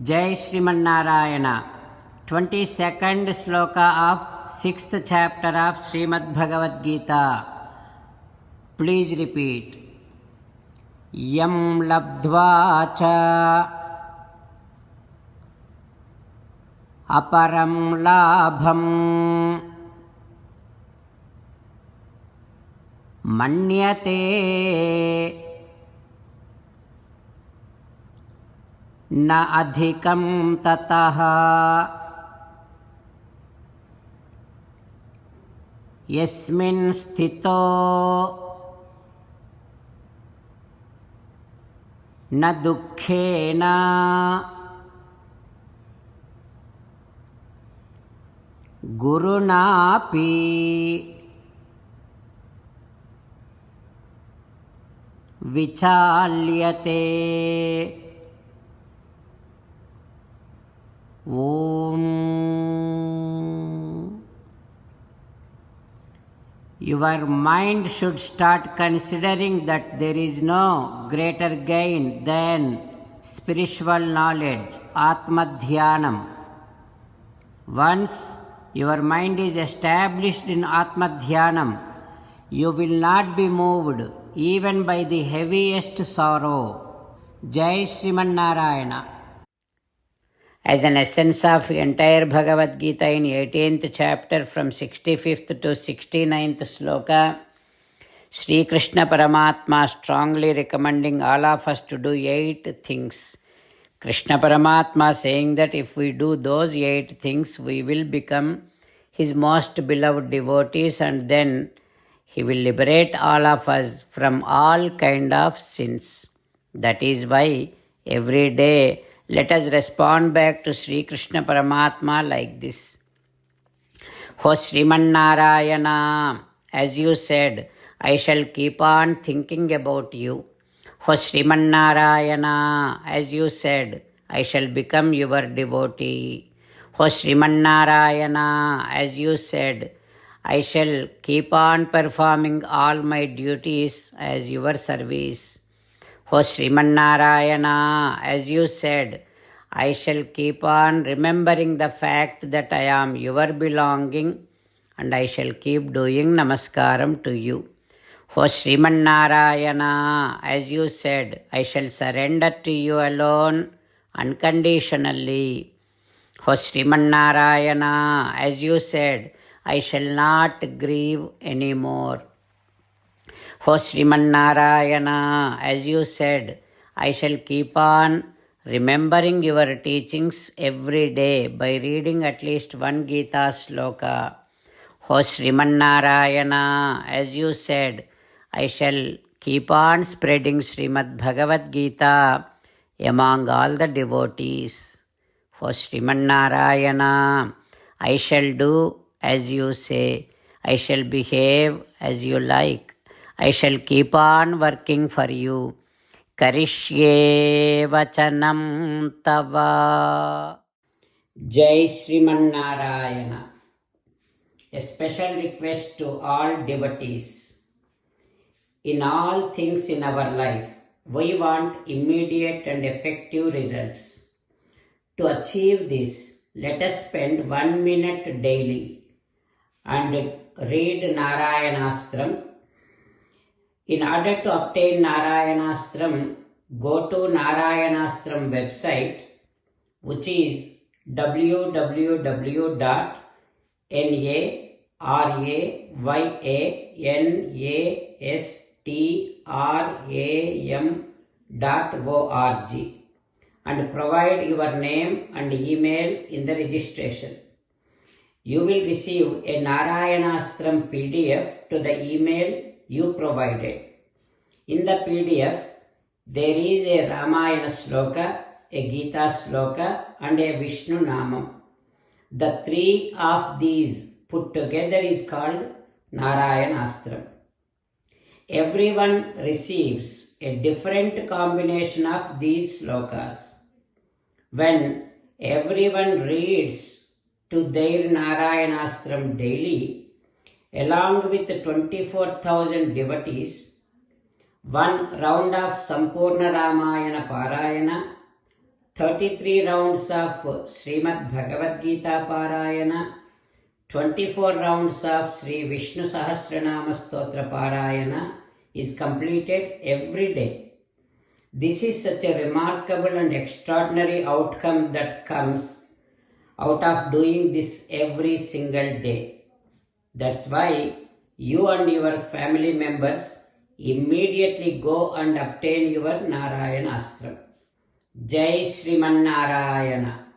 Jai Srimanarayana. 22nd sloka of 6th chapter of Srimad Bhagavad Gita. Please repeat. Yam labdva cha aparam labham manyate न अधिकं ततः यस्मिन् स्थितो न दुःखेन गुरुणापि विचाल्यते। Om. Your mind should start considering that there is no greater gain than spiritual knowledge, Atma Dhyanam. Once your mind is established in Atma Dhyanam, you will not be moved even by the heaviest sorrow. Jai Sriman Narayana. As an essence of entire Bhagavad Gita in 18th chapter from 65th to 69th sloka, Sri Krishna Paramatma strongly recommending all of us to do 8 things. Krishna Paramatma saying that if we do those 8 things, we will become His most beloved devotees and then He will liberate all of us from all kind of sins. That is why every day let us respond back to Sri Krishna Paramatma like this. O Sriman Narayana, as you said, I shall keep on thinking about you. O Sriman Narayana, as you said, I shall become your devotee. O Sriman Narayana, as you said, I shall keep on performing all my duties as your service. O Sriman Narayana, as you said, I shall keep on remembering the fact that I am your belonging and I shall keep doing namaskaram to you. O Sriman Narayana, as you said, I shall surrender to you alone unconditionally. O Sriman Narayana, as you said, I shall not grieve anymore. O Sriman Narayana, as you said, I shall keep on remembering your teachings every day by reading at least one Gita sloka. O Sriman Narayana, as you said, I shall keep on spreading Srimad Bhagavad Gita among all the devotees. O Sriman Narayana, I shall do as you say. I shall behave as you like. I shall keep on working for you. Karishye vachanam tava. Jai Sriman Narayana. A special request to all devotees. In all things in our life, we want immediate and effective results. To achieve this, let us spend 1 minute daily and read Narayanastram. In order to obtain Narayanastram, go to Narayanastram website, which is www.narayanastram.org and provide your name and email in the registration. You will receive a Narayanastram PDF to the email you provided. In the PDF, there is a Ramayana sloka, a Gita sloka and a Vishnu Namam. The 3 of these put together is called Narayanastram. Everyone receives a different combination of these slokas. When everyone reads to their Narayanastram daily, along with 24,000 devotees, one round of Sampurna Ramayana Parayana 33 rounds of Srimad Bhagavad Gita Parayana, 24 rounds of Sri Vishnu Sahasranama Stotra Parayana is completed every day. This is such a remarkable and extraordinary outcome that comes out of doing this every single day. That's why you and your family members immediately go and obtain your Narayana Astram. Jai Sriman Narayana.